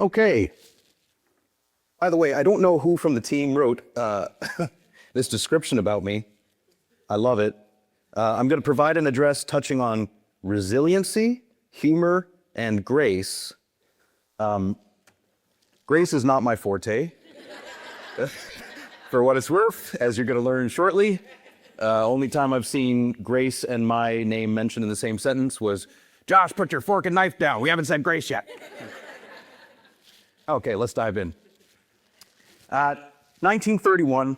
Okay. By the way, I don't know who from the team wrote this description about me. I love it. I'm going to provide an address touching on resiliency, humor, and grace. Grace is not my forte. For what it's worth, as you're going to learn shortly, only time I've seen grace and my name mentioned in the same sentence was, "Josh, put your fork and knife down. We haven't said grace yet." Okay, let's dive in. 1931,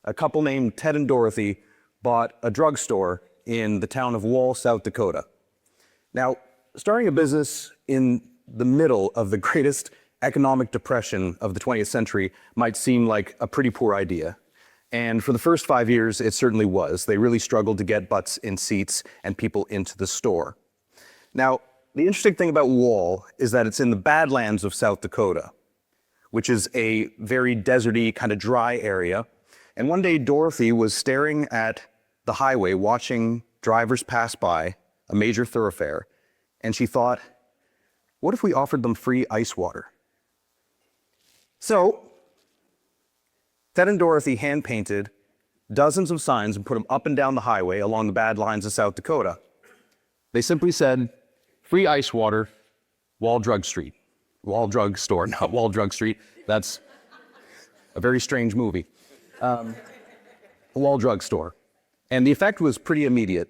a couple named Ted and Dorothy bought a drugstore in the town of Wall, South Dakota. Now, starting a business in the middle of the greatest economic depression of the 20th century might seem like a pretty poor idea. And for the first 5 years, it certainly was. They really struggled to get butts in seats and people into the store. Now, the interesting thing about Wall is that it's in the Badlands of South Dakota, which is a very deserty, kind of dry area. And one day, Dorothy was staring at the highway, watching drivers pass by a major thoroughfare, and she thought, what if we offered them free ice water? So, Ted and Dorothy hand-painted dozens of signs and put them up and down the highway along the Badlands of South Dakota. They simply said, free ice water, Wall Drug Street. Wall Drug Store, not Wall Drug Street. That's a very strange movie. Wall Drug Store. And the effect was pretty immediate.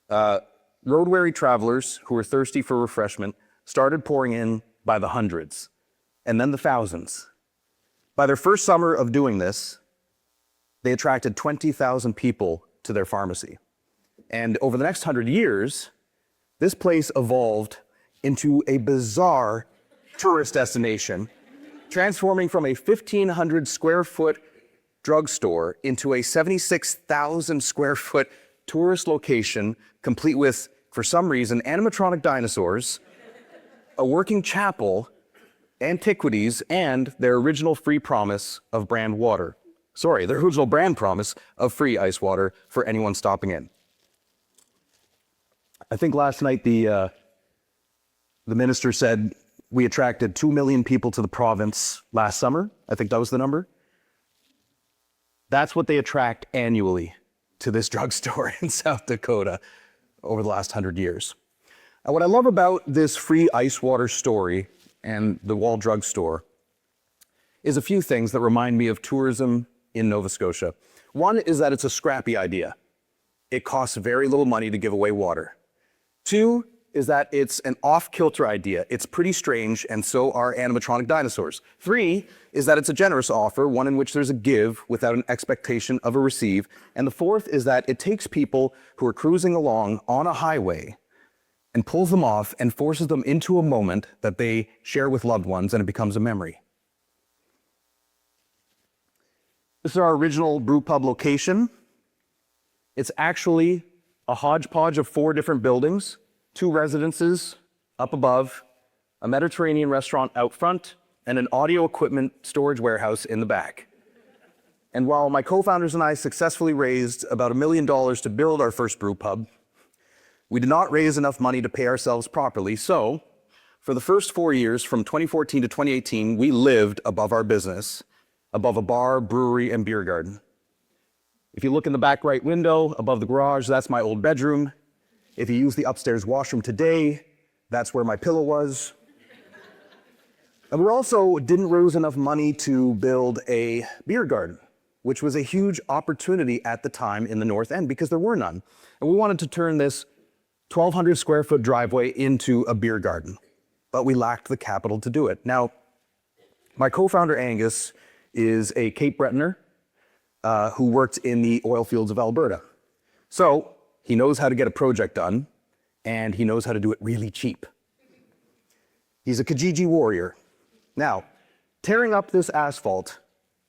Road-weary travelers who were thirsty for refreshment started pouring in by the hundreds, and then the thousands. By their first summer of doing this, they attracted 20,000 people to their pharmacy. And over the next 100 years, this place evolved into a bizarre tourist destination, transforming from a 1,500 square foot drugstore into a 76,000 square foot tourist location, complete with, for some reason, animatronic dinosaurs, a working chapel, antiquities, and their original free promise of brand water. Sorry, their original brand promise of free ice water for anyone stopping in. I think last night the minister said we attracted 2 million people to the province last summer. I think that was the number. That's what they attract annually to this drugstore in South Dakota over the last 100 years. Now, what I love about this free ice water story and the Wall Drug Store is a few things that remind me of tourism in Nova Scotia. One is that it's a scrappy idea. It costs very little money to give away water. Two is that it's an off-kilter idea. It's pretty strange, and so are animatronic dinosaurs. Three is that it's a generous offer, one in which there's a give without an expectation of a receive. And the fourth is that it takes people who are cruising along on a highway and pulls them off and forces them into a moment that they share with loved ones, and it becomes a memory. This is our original brew pub location. It's actually a hodgepodge of 4 different buildings, 2 residences up above, a Mediterranean restaurant out front, and an audio equipment storage warehouse in the back. And while my co-founders and I successfully raised about $1 million to build our first brew pub, we did not raise enough money to pay ourselves properly, so for the first 4 years, from 2014 to 2018, we lived above our business, above a bar, brewery, and beer garden. If you look in the back right window, above the garage, that's my old bedroom. If you use the upstairs washroom today, that's where my pillow was. And we also didn't raise enough money to build a beer garden, which was a huge opportunity at the time in the North End because there were none. And we wanted to turn this 1,200 square foot driveway into a beer garden, but we lacked the capital to do it. Now, my co-founder Angus is a Cape Bretoner who worked in the oil fields of Alberta. So he knows how to get a project done, and he knows how to do it really cheap. He's a Kijiji warrior. Now, tearing up this asphalt,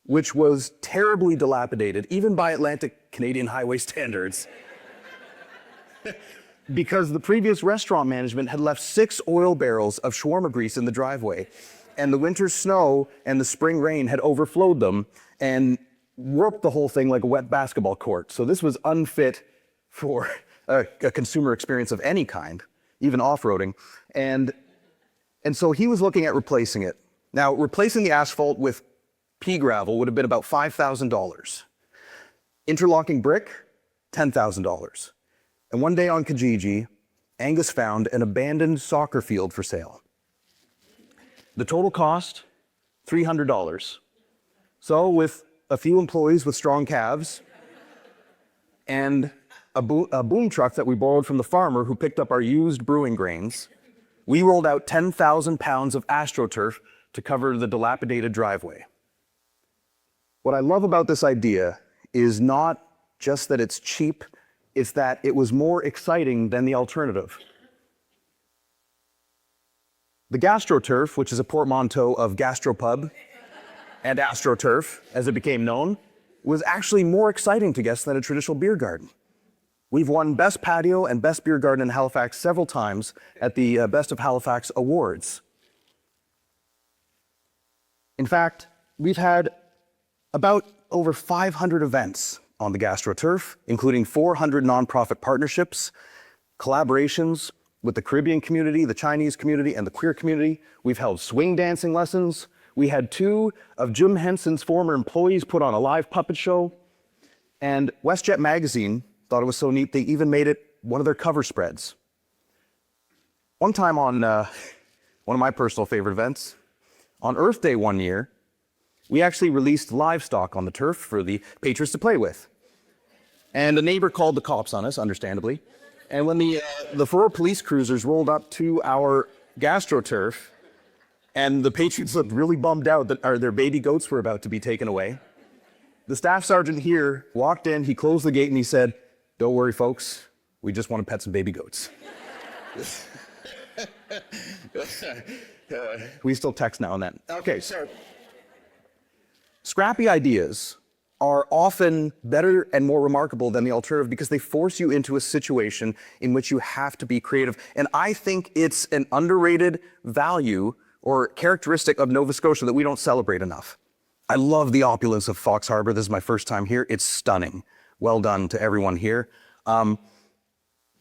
which was terribly dilapidated, even by Atlantic Canadian highway standards, because the previous restaurant management had left 6 oil barrels of shawarma grease in the driveway, and the winter snow and the spring rain had overflowed them and warped the whole thing like a wet basketball court. So this was unfit for a consumer experience of any kind, even off-roading. And And so he was looking at replacing it. Now, replacing the asphalt with pea gravel would have been about $5,000. Interlocking brick, $10,000. And one day on Kijiji, Angus found an abandoned soccer field for sale. The total cost, $300. So with a few employees with strong calves and a boom truck that we borrowed from the farmer who picked up our used brewing grains, we rolled out 10,000 pounds of AstroTurf to cover the dilapidated driveway. What I love about this idea is not just that it's cheap, it's that it was more exciting than the alternative. The GastroTurf, which is a portmanteau of gastropub and AstroTurf, as it became known, was actually more exciting to guests than a traditional beer garden. We've won Best Patio and Best Beer Garden in Halifax several times at the Best of Halifax Awards. In fact, we've had about over 500 events on the GastroTurf, including 400 nonprofit partnerships, collaborations with the Caribbean community, the Chinese community, and the queer community. We've held swing dancing lessons. We had 2 of Jim Henson's former employees put on a live puppet show. And WestJet Magazine thought it was so neat, they even made it one of their cover spreads. One time on one of my personal favorite events, on Earth Day one year, we actually released livestock on the turf for the patrons to play with. And a neighbor called the cops on us, understandably. And when the 4 police cruisers rolled up to our GastroTurf, and the patrons looked really bummed out that their baby goats were about to be taken away, the staff sergeant here walked in, he closed the gate, and he said, "Don't worry, folks, we just want to pet some baby goats." We still text now and then. Okay, so scrappy ideas are often better and more remarkable than the alternative because they force you into a situation in which you have to be creative. And I think it's an underrated value or characteristic of Nova Scotia that we don't celebrate enough. I love the opulence of Fox Harb'r. This is my first time here. It's stunning. Well done to everyone here.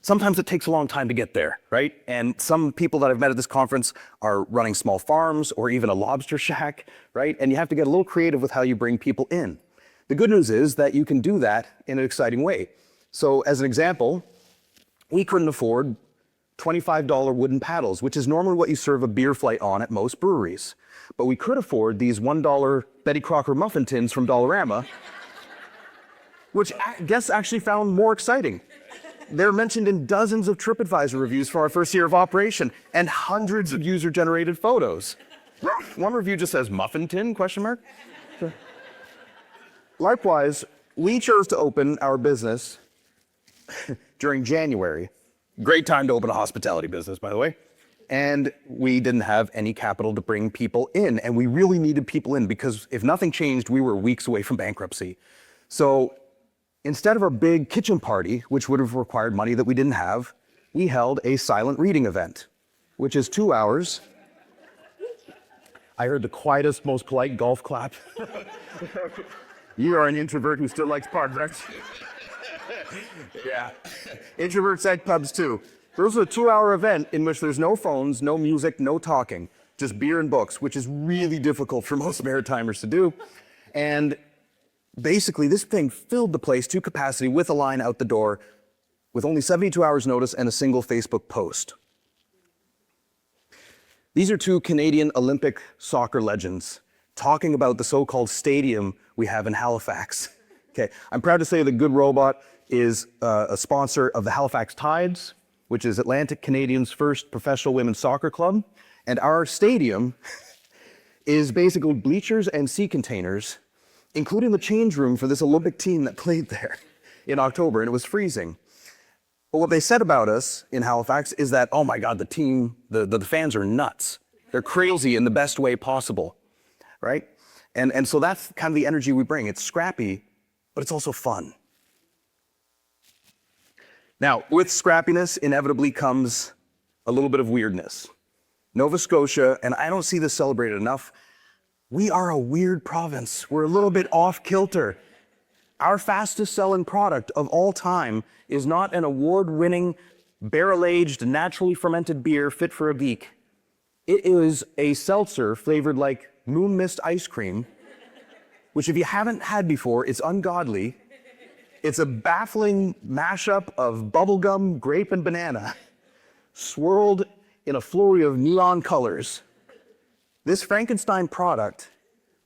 Sometimes it takes a long time to get there, right? And some people that I've met at this conference are running small farms or even a lobster shack, right? And you have to get a little creative with how you bring people in. The good news is that you can do that in an exciting way. So as an example, we couldn't afford $25 wooden paddles, which is normally what you serve a beer flight on at most breweries. But we could afford these $1 Betty Crocker muffin tins from Dollarama, which guests actually found more exciting. They're mentioned in dozens of TripAdvisor reviews for our first year of operation and hundreds of user-generated photos. One review just says, "Muffin tin?" ? Likewise, we chose to open our business during January. Great time to open a hospitality business, by the way. And we didn't have any capital to bring people in. And we really needed people in because if nothing changed, we were weeks away from bankruptcy. So instead of our big kitchen party, which would have required money that we didn't have, we held a silent reading event, which is 2 hours. I heard the quietest, most polite golf clap. You are an introvert who still likes projects. Yeah. Introverts like pubs too. This is a 2-hour event in which there's no phones, no music, no talking, just beer and books, which is really difficult for most Maritimers to do. And basically, this thing filled the place to capacity with a line out the door with only 72 hours notice and a single Facebook post. These are 2 Canadian Olympic soccer legends talking about the so-called stadium we have in Halifax. Okay, I'm proud to say that Good Robot is a sponsor of the Halifax Tides, which is Atlantic Canadian's first professional women's soccer club. And our stadium is basically bleachers and sea containers, including the change room for this Olympic team that played there in October, and it was freezing. But what they said about us in Halifax is that, oh my God, the team, the fans are nuts. They're crazy in the best way possible, right? And so that's kind of the energy we bring. It's scrappy, but it's also fun. Now, with scrappiness, inevitably comes a little bit of weirdness. Nova Scotia, and I don't see this celebrated enough, we are a weird province. We're a little bit off kilter. Our fastest selling product of all time is not an award-winning, barrel-aged, naturally fermented beer fit for a beak. It is a seltzer flavored like moon mist ice cream, which if you haven't had before, it's ungodly. It's a baffling mashup of bubblegum, grape, and banana, swirled in a flurry of neon colors. This Frankenstein product,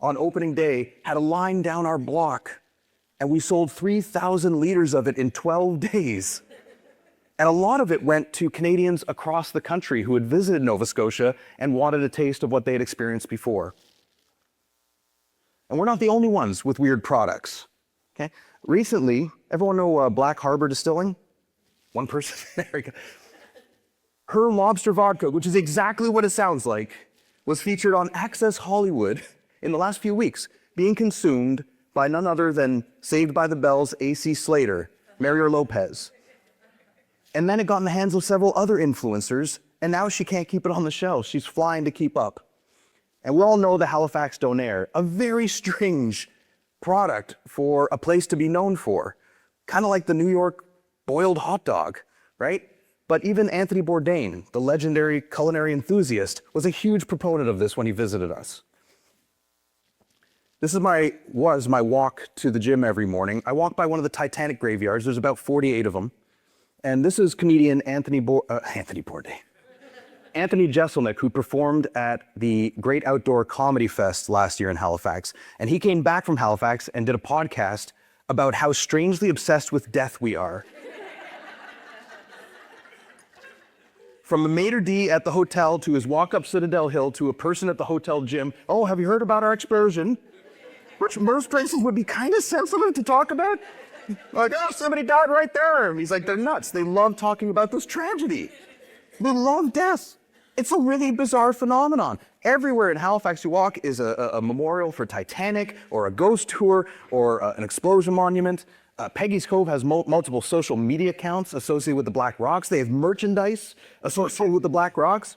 on opening day, had a line down our block, and we sold 3,000 liters of it in 12 days. And a lot of it went to Canadians across the country who had visited Nova Scotia and wanted a taste of what they had experienced before. And we're not the only ones with weird products. Okay? Recently, everyone know Black Harb'r Distilling? One person, there we go. Her lobster vodka, which is exactly what it sounds like, was featured on Access Hollywood in the last few weeks, being consumed by none other than Saved by the Bell's AC Slater, Mario Lopez. And then it got in the hands of several other influencers, and now she can't keep it on the shelf. She's flying to keep up. And we all know the Halifax Donair, a very strange product for a place to be known for. Kind of like the New York boiled hot dog, right? But even Anthony Bourdain, the legendary culinary enthusiast, was a huge proponent of this when he visited us. This was my walk to the gym every morning. I walk by one of the Titanic graveyards. There's about 48 of them. And this is comedian Anthony Bourdain. Anthony Jeselnik, who performed at the Great Outdoor Comedy Fest last year in Halifax. And he came back from Halifax and did a podcast about how strangely obsessed with death we are. From a maitre d' at the hotel to his walk up Citadel Hill to a person at the hotel gym. Oh, have you heard about our excursion? Which most places would be kind of sensitive to talk about. Like, oh, somebody died right there. And he's like, they're nuts. They love talking about this tragedy. They love death. It's a really bizarre phenomenon. Everywhere in Halifax you walk is a memorial for Titanic or a ghost tour or an explosion monument. Peggy's Cove has multiple social media accounts associated with the Black Rocks. They have merchandise associated with the Black Rocks.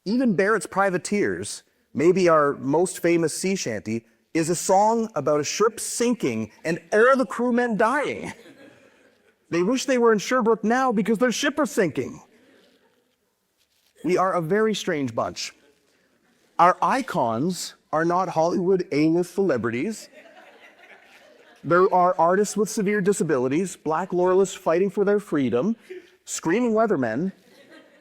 Even Barrett's Privateers, maybe our most famous sea shanty, is a song about a ship sinking and all the crewmen dying. They wish they were in Sherbrooke now because their ship is sinking. We are a very strange bunch. Our icons are not Hollywood A-list celebrities. There are artists with severe disabilities, Black loyalists fighting for their freedom, screaming weathermen,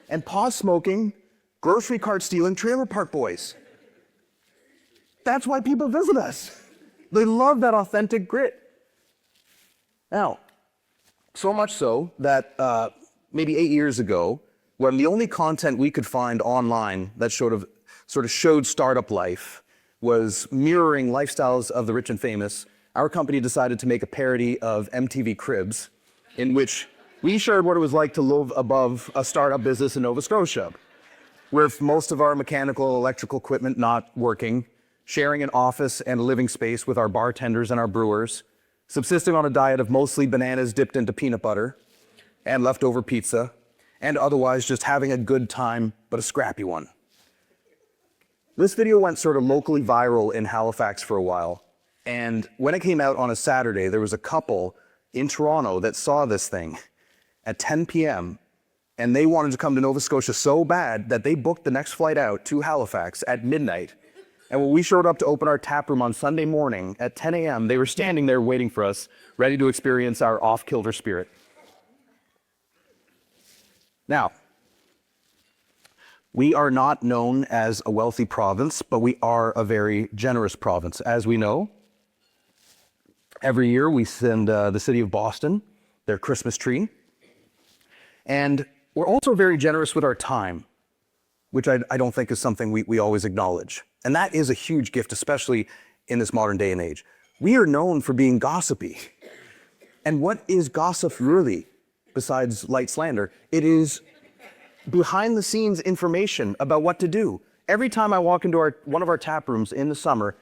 and pot-smoking, grocery cart stealing trailer park boys. That's why people visit us. They love that authentic grit. Now, so much so that maybe 8 years ago, when the only content we could find online that sort of showed startup life was mirroring lifestyles of the rich and famous, our company decided to make a parody of MTV Cribs, in which we shared what it was like to live above a startup business in Nova Scotia, with most of our mechanical, electrical equipment not working, sharing an office and a living space with our bartenders and our brewers, subsisting on a diet of mostly bananas dipped into peanut butter and leftover pizza, and otherwise just having a good time, but a scrappy one. This video went sort of locally viral in Halifax for a while, and when it came out on a Saturday, there was a couple in Toronto that saw this thing at 10 p.m., and they wanted to come to Nova Scotia so bad that they booked the next flight out to Halifax at midnight. And when we showed up to open our tap room on Sunday morning at 10 a.m., they were standing there waiting for us, ready to experience our off-kilter spirit. Now, we are not known as a wealthy province, but we are a very generous province. As we know, every year we send the city of Boston their Christmas tree. And we're also very generous with our time, which I don't think is something we always acknowledge. And that is a huge gift, especially in this modern day and age. We are known for being gossipy. And what is gossip really, besides light slander? It is behind the scenes information about what to do. Every time I walk into one of our tap rooms in the summer,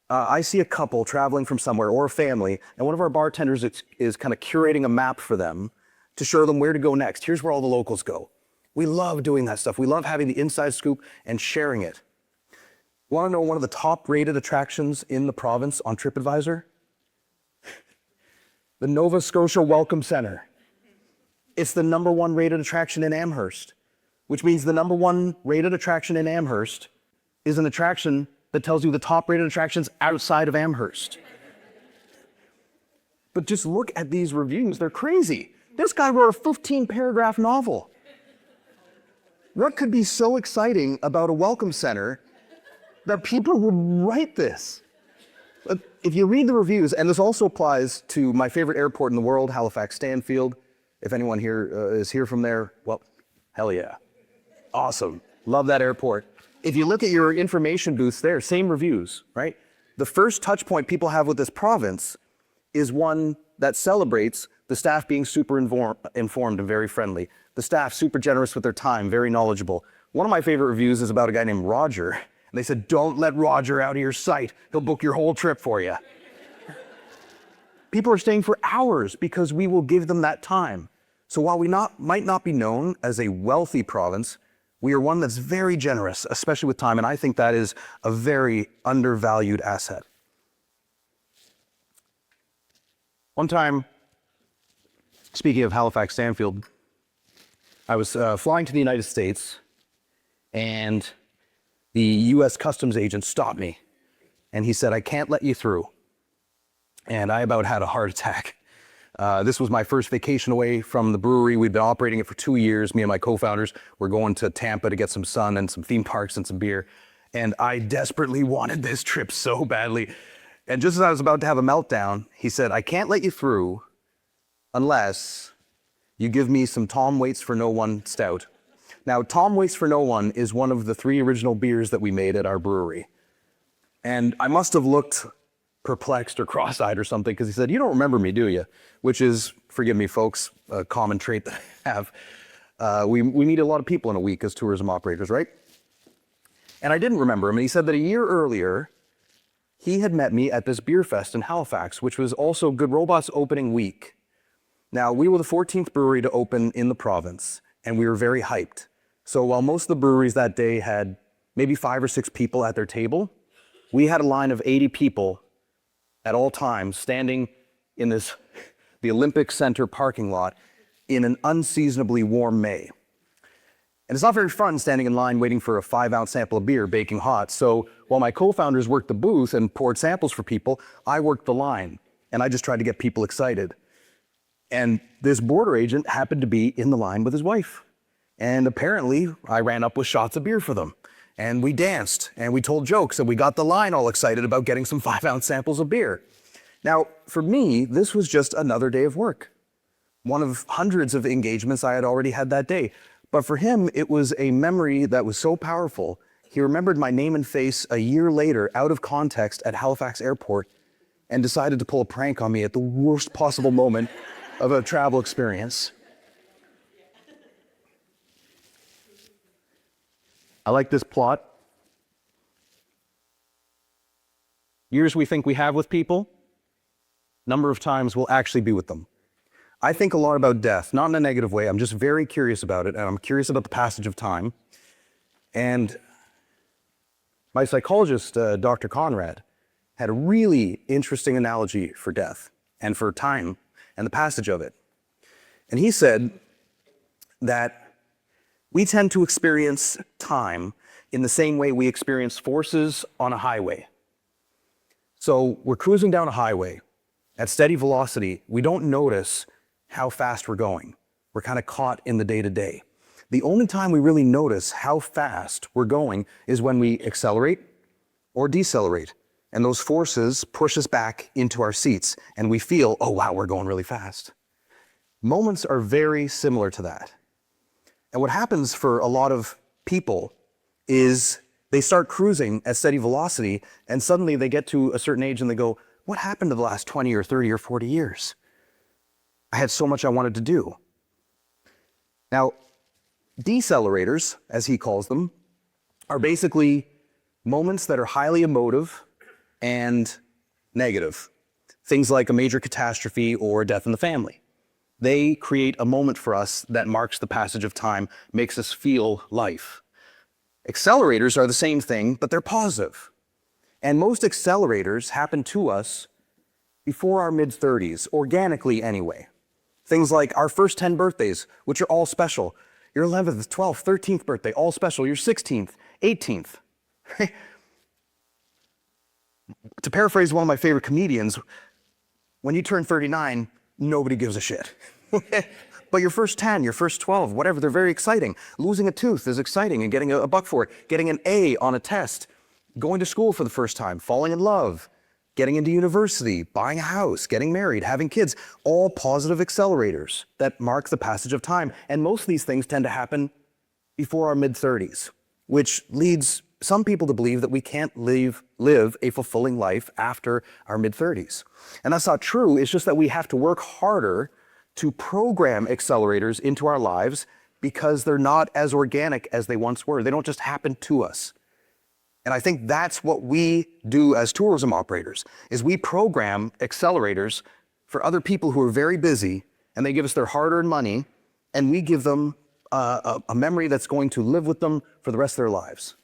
I see a couple traveling from somewhere or a family, and one of our bartenders is kind of curating a map for them to show them where to go next. Here's where all the locals go. We love doing that stuff. We love having the inside scoop and sharing it. Want to know one of the top rated attractions in the province on TripAdvisor? The Nova Scotia Welcome Center. It's the #1 rated attraction in Amherst. which means the #1 rated attraction in Amherst is an attraction that tells you the top rated attractions outside of Amherst. But just look at these reviews, they're crazy. This guy wrote a 15-paragraph novel. What could be so exciting about a welcome center that people would write this? But if you read the reviews, and this also applies to my favorite airport in the world, Halifax Stanfield. If anyone here is here from there, well, hell yeah. Awesome. Love that airport. If you look at your information booths there, same reviews, right? The first touch point people have with this province is one that celebrates the staff being super informed and very friendly. The staff super generous with their time, very knowledgeable. One of my favorite reviews is about a guy named Roger. And they said, don't let Roger out of your sight. He'll book your whole trip for you. People are staying for hours because we will give them that time. So while we might not be known as a wealthy province, we are one that's very generous, especially with time, and I think that is a very undervalued asset. One time, speaking of Halifax Stanfield, I was flying to the United States, and the US Customs agent stopped me, and he said, I can't let you through. And I about had a heart attack. This was my first vacation away from the brewery. We'd been operating it for 2 years. Me and my co-founders were going to Tampa to get some sun and some theme parks and some beer. And I desperately wanted this trip so badly. And just as I was about to have a meltdown, he said, I can't let you through unless you give me some Tom Waits for No One stout. Now, Tom Waits for No One is one of the 3 original beers that we made at our brewery. And I must have looked perplexed or cross-eyed or something, because he said, you don't remember me, do you? Which is, forgive me folks, a common trait that I have. We meet a lot of people in a week as tourism operators, right? And I didn't remember him, and he said that a year earlier, he had met me at this beer fest in Halifax, which was also Good Robot's opening week. Now, we were the 14th brewery to open in the province, and we were very hyped. So while most of the breweries that day had maybe 5 or 6 people at their table, we had a line of 80 people at all times standing in the Olympic Center parking lot in an unseasonably warm May. And it's not very fun standing in line waiting for a 5-ounce sample of beer baking hot. So while my co-founders worked the booth and poured samples for people, I worked the line, and I just tried to get people excited. And this border agent happened to be in the line with his wife. And apparently I ran up with shots of beer for them. And we danced, and we told jokes, and we got the line all excited about getting some 5-ounce samples of beer. Now, for me, this was just another day of work. One of hundreds of engagements I had already had that day. But for him, it was a memory that was so powerful. He remembered my name and face a year later, out of context, at Halifax Airport, and decided to pull a prank on me at the worst possible moment of a travel experience. I like this plot. Years we think we have with people, number of times we'll actually be with them. I think a lot about death, not in a negative way. I'm just very curious about it, and I'm curious about the passage of time. And my psychologist, Dr. Conrad, had a really interesting analogy for death and for time and the passage of it. And he said that we tend to experience time in the same way we experience forces on a highway. So we're cruising down a highway at steady velocity. We don't notice how fast we're going. We're kind of caught in the day-to-day. The only time we really notice how fast we're going is when we accelerate or decelerate. And those forces push us back into our seats, and we feel, oh wow, we're going really fast. Moments are very similar to that. And what happens for a lot of people is they start cruising at steady velocity, and suddenly they get to a certain age and they go, what happened to the last 20 or 30 or 40 years? I had so much I wanted to do. Now, decelerators, as he calls them, are basically moments that are highly emotive and negative. Things like a major catastrophe or a death in the family. They create a moment for us that marks the passage of time, makes us feel life. Accelerators are the same thing, but they're positive. And most accelerators happen to us before our mid-30s, organically anyway. Things like our first 10 birthdays, which are all special. your 11th, 12th, 13th birthday, all special, your 16th, 18th. To paraphrase one of my favorite comedians, when you turn 39, nobody gives a shit. But your first 10, your first 12, whatever, they're very exciting. Losing a tooth is exciting and getting a buck for it. Getting an A on a test, going to school for the first time, falling in love, getting into university, buying a house, getting married, having kids, all positive accelerators that mark the passage of time. And most of these things tend to happen before our mid-30s, which leads some people to believe that we can't live a fulfilling life after our mid-30s. And that's not true. It's just that we have to work harder to program accelerators into our lives because they're not as organic as they once were. They don't just happen to us. And I think that's what we do as tourism operators, is we program accelerators for other people who are very busy, and they give us their hard-earned money, and we give them a memory that's going to live with them for the rest of their lives.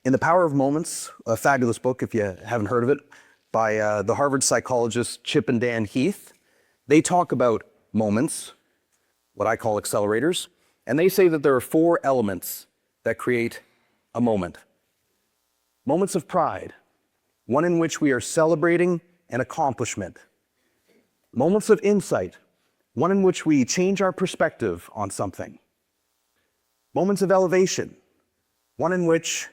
In The Power of Moments, a fabulous book if you haven't heard of it, by the Harvard psychologists Chip and Dan Heath, they talk about moments, what I call accelerators, and they say that there are 4 elements that create a moment. Moments of pride, one in which we are celebrating an accomplishment. Moments of insight, one in which we change our perspective on something. Moments of elevation, one in which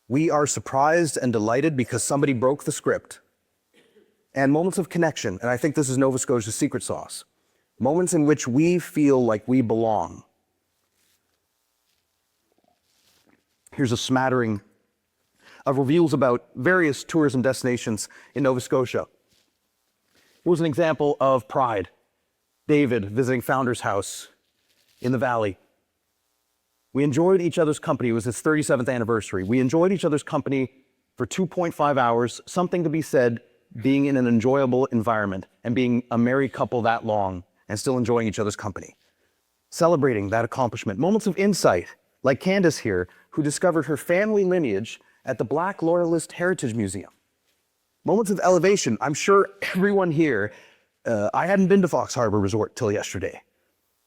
we are surprised and delighted because somebody broke the script. And moments of connection, and I think this is Nova Scotia's secret sauce. Moments in which we feel like we belong. Here's a smattering of reviews about various tourism destinations in Nova Scotia. Here's an example of pride. David visiting Founder's House in the Valley. We enjoyed each other's company. It was his 37th anniversary. We enjoyed each other's company for 2.5 hours, something to be said, being in an enjoyable environment and being a married couple that long and still enjoying each other's company. Celebrating that accomplishment. Moments of insight, like Candace here, who discovered her family lineage at the Black Loyalist Heritage Museum. Moments of elevation. I'm sure everyone here, I hadn't been to Fox Harb'r Resort till yesterday.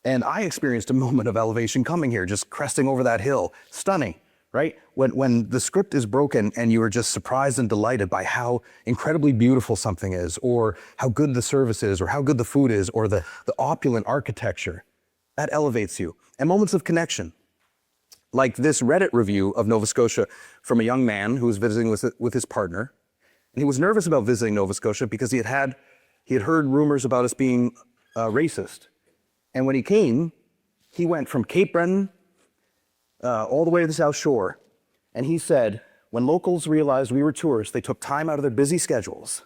And I experienced a moment of elevation coming here, just cresting over that hill. Stunning, right? When the script is broken and you are just surprised and delighted by how incredibly beautiful something is, or how good the service is, or how good the food is, or the opulent architecture, that elevates you. And moments of connection, like this Reddit review of Nova Scotia from a young man who was visiting with his partner. And he was nervous about visiting Nova Scotia because he had heard rumors about us being racist. And when he came, he went from Cape Breton all the way to the South Shore. And he said, when locals realized we were tourists, they took time out of their busy schedules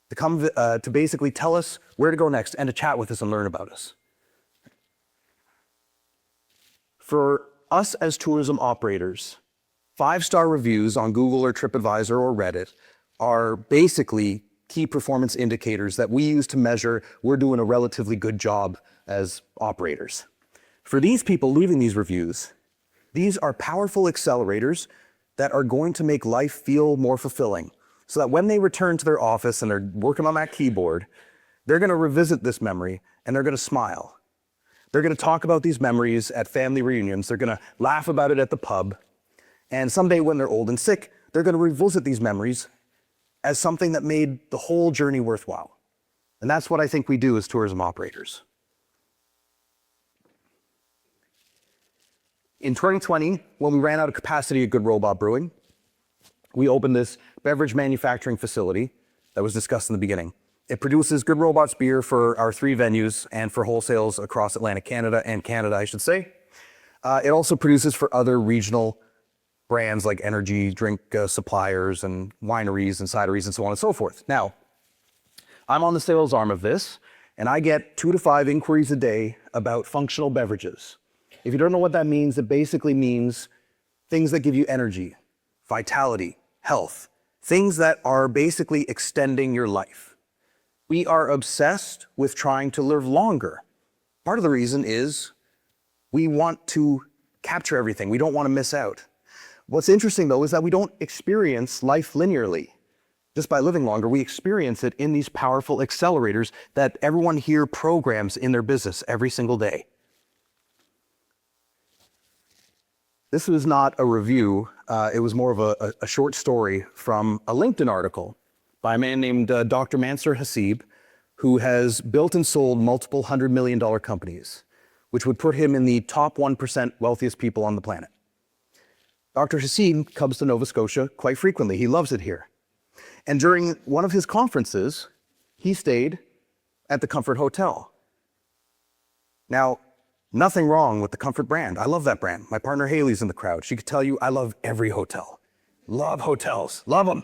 to come to basically tell us where to go next and to chat with us and learn about us. For us as tourism operators, 5-star reviews on Google or TripAdvisor or Reddit are basically key performance indicators that we use to measure we're doing a relatively good job as operators. For these people leaving these reviews, these are powerful accelerators that are going to make life feel more fulfilling, so that when they return to their office and they're working on that keyboard, they're going to revisit this memory and they're going to smile. They're going to talk about these memories at family reunions. They're going to laugh about it at the pub. And someday when they're old and sick, they're going to revisit these memories as something that made the whole journey worthwhile. And that's what I think we do as tourism operators. In 2020, when we ran out of capacity at Good Robot Brewing, we opened this beverage manufacturing facility that was discussed in the beginning. It produces Good Robot's beer for our 3 venues and for wholesales across Atlantic Canada and Canada, I should say. It also produces for other regional brands like energy drink suppliers and wineries and cideries and so on and so forth. Now, I'm on the sales arm of this, and I get 2 to 5 inquiries a day about functional beverages. If you don't know what that means, it basically means things that give you energy, vitality, health, things that are basically extending your life. We are obsessed with trying to live longer. Part of the reason is we want to capture everything. We don't want to miss out. What's interesting, though, is that we don't experience life linearly. Just by living longer, we experience it in these powerful accelerators that everyone here programs in their business every single day. This was not a review. It was more of a short story from a LinkedIn article by a man named Dr. Mansour Haseeb, who has built and sold multiple $100 million companies, which would put him in the top 1% wealthiest people on the planet. Dr. Haseeb comes to Nova Scotia quite frequently. He loves it here. And during one of his conferences, he stayed at the Comfort Hotel. Now, nothing wrong with the Comfort brand. I love that brand. My partner Haley's in the crowd. She could tell you I love every hotel. Love hotels. Love them.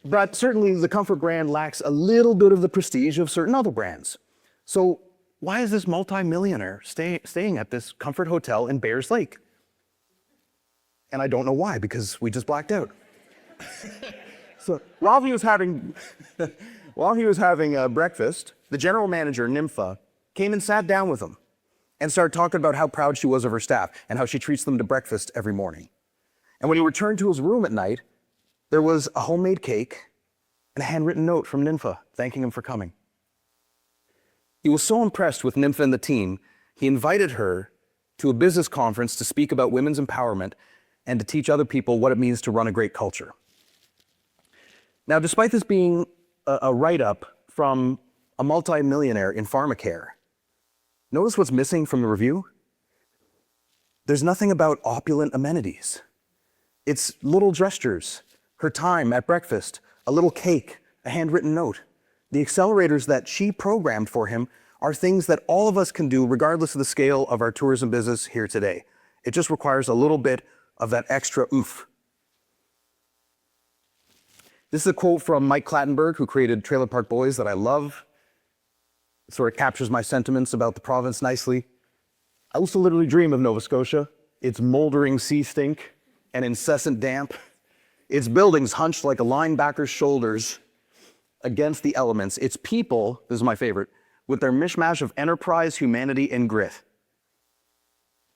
But certainly the Comfort brand lacks a little bit of the prestige of certain other brands. So why is this multimillionaire staying at this Comfort Hotel in Bayers Lake? And I don't know why, because we just blacked out. So while he was having breakfast, the general manager, Nympha, came and sat down with him and started talking about how proud she was of her staff and how she treats them to breakfast every morning. And when he returned to his room at night, there was a homemade cake and a handwritten note from Nympha thanking him for coming. He was so impressed with Nympha and the team, he invited her to a business conference to speak about women's empowerment and to teach other people what it means to run a great culture. Now, despite this being a write-up from a multimillionaire in pharmacare, notice what's missing from the review? There's nothing about opulent amenities. It's little gestures, her time at breakfast, a little cake, a handwritten note. The accelerators that she programmed for him are things that all of us can do regardless of the scale of our tourism business here today. It just requires a little bit of that extra oomph. This is a quote from Mike Clattenburg, who created Trailer Park Boys, that I love. It sort of captures my sentiments about the province nicely. I also literally dream of Nova Scotia, its moldering sea stink and incessant damp, its buildings hunched like a linebacker's shoulders against the elements, its people, this is my favorite, with their mishmash of enterprise, humanity, and grit.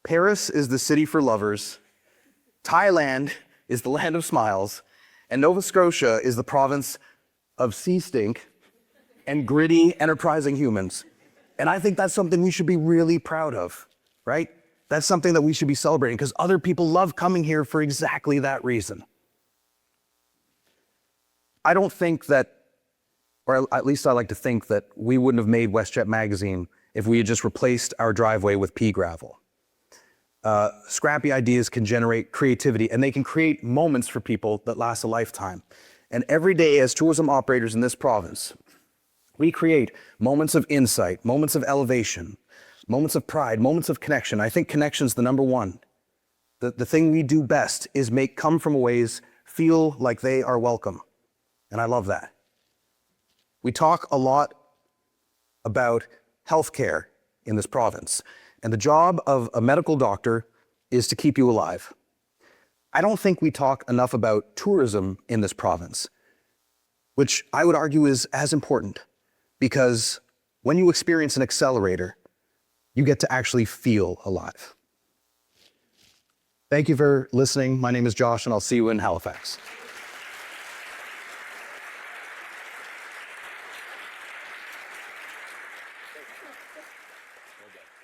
Paris is the city for lovers, Thailand is the land of smiles, and Nova Scotia is the province of sea stink and gritty, enterprising humans. And I think that's something we should be really proud of, right? That's something that we should be celebrating, because other people love coming here for exactly that reason. I don't think that, or at least I like to think that, we wouldn't have made WestJet Magazine if we had just replaced our driveway with pea gravel. Scrappy ideas can generate creativity, and they can create moments for people that last a lifetime. And every day as tourism operators in this province, we create moments of insight, moments of elevation, moments of pride, moments of connection. I think connection's the number one. The thing we do best is make come from ways feel like they are welcome. And I love that. We talk a lot about healthcare in this province, and the job of a medical doctor is to keep you alive. I don't think we talk enough about tourism in this province, which I would argue is as important, because when you experience an accelerator, you get to actually feel alive. Thank you for listening. My name is Josh, and I'll see you in Halifax.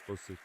We'll see.